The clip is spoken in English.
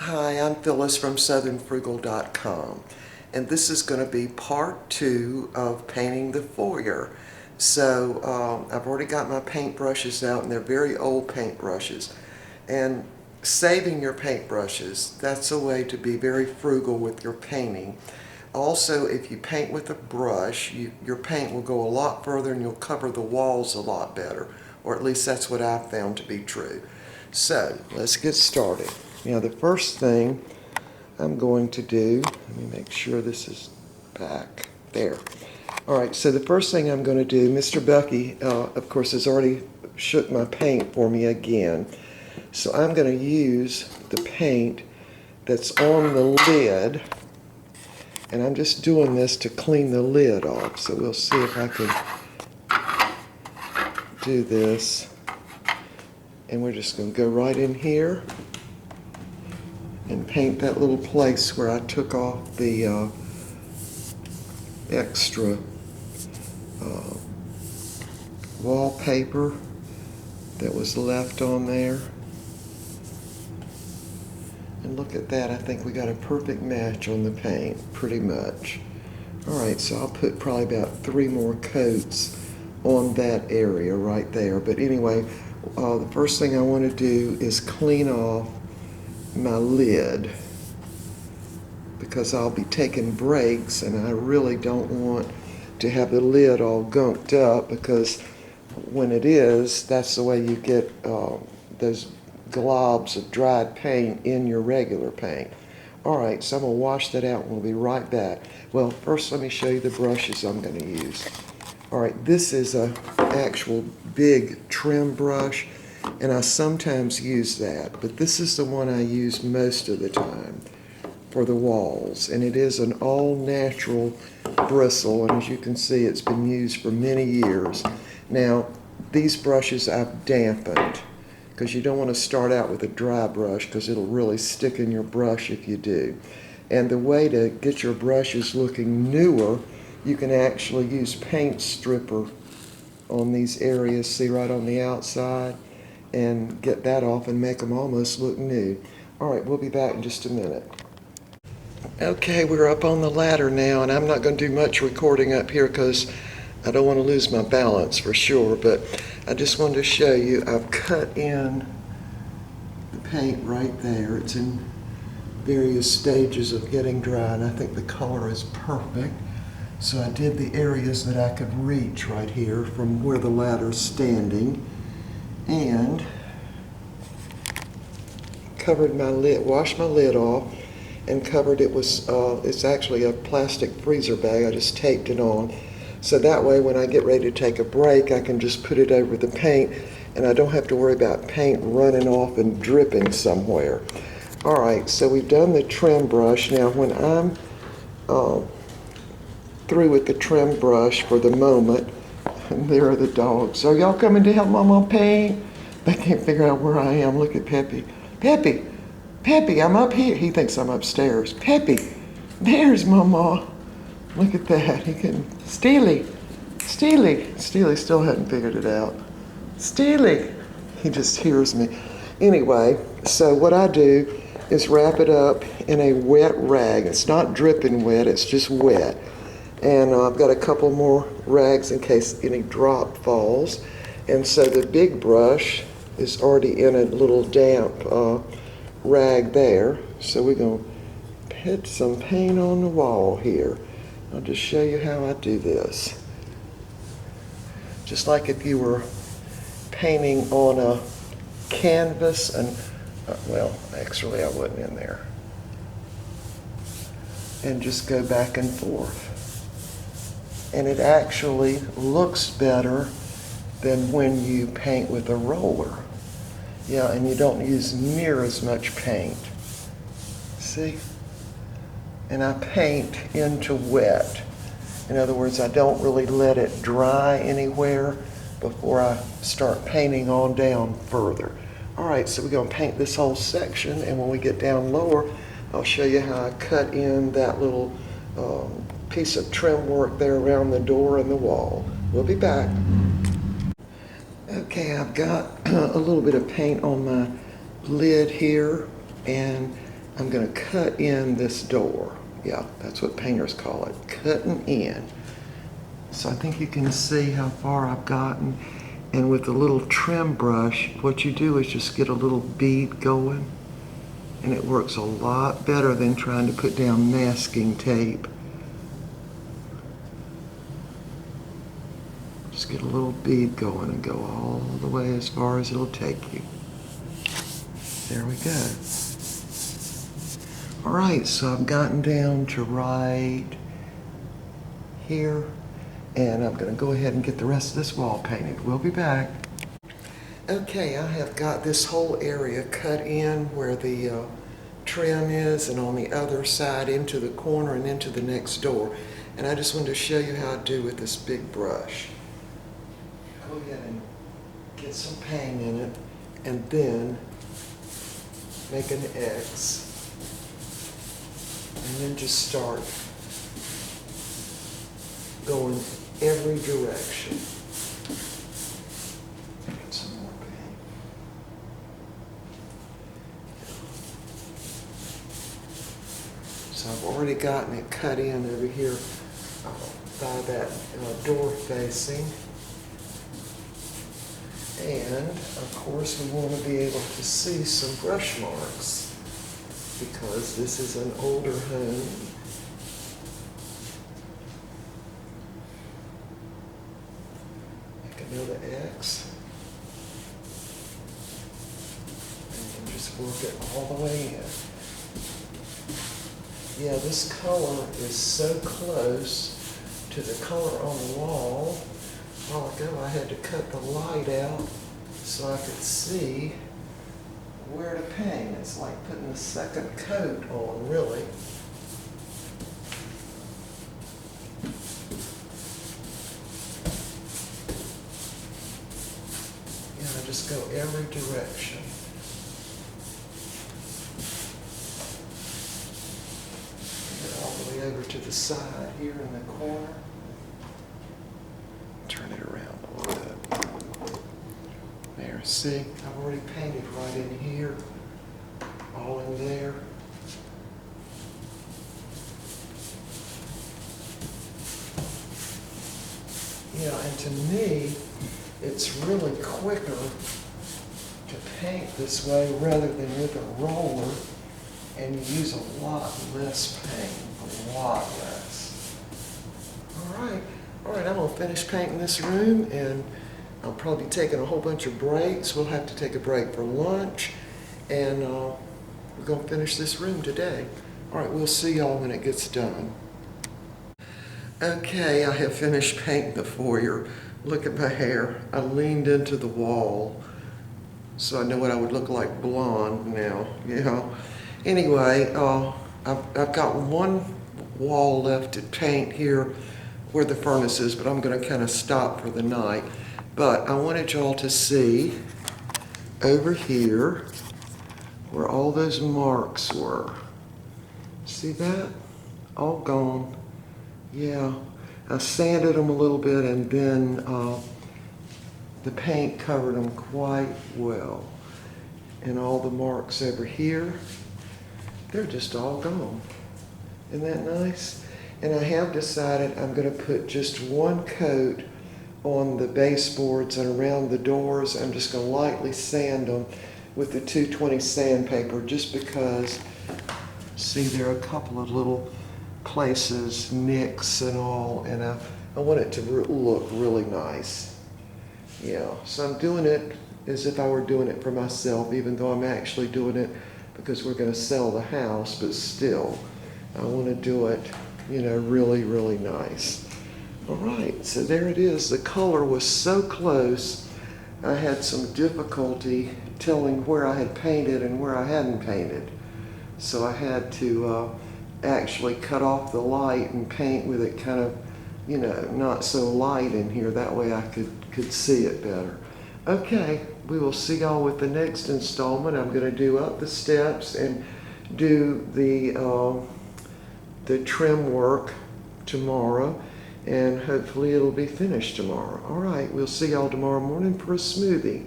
Hi, I'm Phyllis from southernfrugal.com, and this is going to be part 2 of painting the foyer. So I've already got my paintbrushes out, and they're very old paintbrushes. And saving your paintbrushes, that's a way to be very frugal with your painting. Also, if you paint with a brush, your paint will go a lot further and you'll cover the walls a lot better, or at least that's what I've found to be true. So let's get started. Now the first thing I'm going to do, let me make sure this is back there. All right, so the first thing I'm going to do, Mr. Bucky, of course, has already shook my paint for me again. So I'm going to use the paint that's on the lid, and I'm just doing this to clean the lid off. So we'll see if I can do this. And we're just going to go right in here and paint that little place where I took off the extra wallpaper that was left on there. And look at that, I think we got a perfect match on the paint, pretty much. Alright, so I'll put probably about 3 more coats on that area right there. But anyway, the first thing I want to do is clean off my lid, because I'll be taking breaks and I really don't want to have the lid all gunked up, because when it is, that's the way you get those globs of dried paint in your regular paint. Alright, so I'm going to wash that out and we'll be right back. Well, first let me show you the brushes I'm going to use. Alright, this is an actual big trim brush, and I sometimes use that, but this is the one I use most of the time for the walls, and it is an all-natural bristle, and as you can see, it's been used for many years. Now, these brushes I've dampened, because you don't want to start out with a dry brush, because it'll really stick in your brush if you do. And the way to get your brushes looking newer, you can actually use paint stripper on these areas, see, right on the outside, and get that off and make them almost look new. Alright, we'll be back in just a minute. Okay, we're up on the ladder now, and I'm not going to do much recording up here because I don't want to lose my balance for sure, but I just wanted to show you I've cut in the paint right there. It's in various stages of getting dry, and I think the color is perfect. So I did the areas that I could reach right here from where the ladder's standing, and covered my lid, washed my lid off, and covered it with, it's actually a plastic freezer bag. I just taped it on. So that way when I get ready to take a break, I can just put it over the paint, and I don't have to worry about paint running off and dripping somewhere. Alright, so we've done the trim brush. Now when I'm through with the trim brush for the moment, and there are the dogs. Are y'all coming to help Mama paint? They can't figure out where I am. Look at Peppy. Peppy! Peppy, I'm up here. He thinks I'm upstairs. Peppy! There's Mama. Look at that. He can. Steely! Steely! Steely still hadn't figured it out. Steely! He just hears me. Anyway, so what I do is wrap it up in a wet rag. It's not dripping wet, it's just wet. And I've got a couple more rags in case any drop falls. And so the big brush is already in a little damp rag there. So we're going to put some paint on the wall here. I'll just show you how I do this. Just like if you were painting on a canvas, and well, actually I wasn't in there. And just go back and forth. And it actually looks better than when you paint with a roller. Yeah, and you don't use near as much paint. See? And I paint into wet. In other words, I don't really let it dry anywhere before I start painting on down further. Alright, so we're going to paint this whole section, and when we get down lower, I'll show you how I cut in that little piece of trim work there around the door and the wall. We'll be back. Okay, I've got a little bit of paint on my lid here, and I'm going to cut in this door. Yeah, that's what painters call it, cutting in. So I think you can see how far I've gotten. And with the little trim brush, what you do is just get a little bead going, and it works a lot better than trying to put down masking tape. Just get a little bead going and go all the way as far as it'll take you. There we go. All right, so I've gotten down to right here, and I'm going to go ahead and get the rest of this wall painted. We'll be back. Okay, I have got this whole area cut in where the trim is, and on the other side into the corner and into the next door. And I just wanted to show you how I do with this big brush. Go ahead and get some paint in it, and then make an X. And then just start going every direction. Get some more paint. So I've already gotten it cut in over here by that door facing. And of course we want to be able to see some brush marks, because this is an older home. Make another X. And just work it all the way in. Yeah, this color is so close to the color on the wall. A while ago I had to cut the light out so I could see where to paint. It's like putting a second coat on, really. Yeah, I just go every direction. Get all the way over to the side here in the corner. Turn it around a little bit. There, see, I've already painted right in here, all in there. Yeah, and to me, it's really quicker to paint this way rather than with a roller, and you use a lot less paint, a lot less. All right, I'm gonna finish painting this room, and I'll probably be taking a whole bunch of breaks. We'll have to take a break for lunch, and we're going to finish this room today. All right, we'll see y'all when it gets done. Okay, I have finished painting the foyer. Look at my hair. I leaned into the wall, so I know what I would look like blonde now, you know. Anyway, I've got one wall left to paint here where the furnace is, but I'm going to kind of stop for the night. But I wanted y'all to see over here where all those marks were. See that? All gone. Yeah, I sanded them a little bit, and then the paint covered them quite well. And all the marks over here, they're just all gone. Isn't that nice? And I have decided I'm going to put just one coat on the baseboards and around the doors. I'm just going to lightly sand them with the 220 sandpaper, just because, see, there are a couple of little places, nicks and all, and I want it to look really nice. Yeah, so I'm doing it as if I were doing it for myself, even though I'm actually doing it because we're going to sell the house, but still, I want to do it, you know, really, really nice. All right, so there it is. The color was so close, I had some difficulty telling where I had painted and where I hadn't painted. So I had to actually cut off the light and paint with it kind of, you know, not so light in here. That way I could see it better. Okay, we will see y'all with the next installment. I'm going to do up the steps and do the trim work tomorrow, and hopefully it'll be finished tomorrow. All right, we'll see y'all tomorrow morning for a smoothie.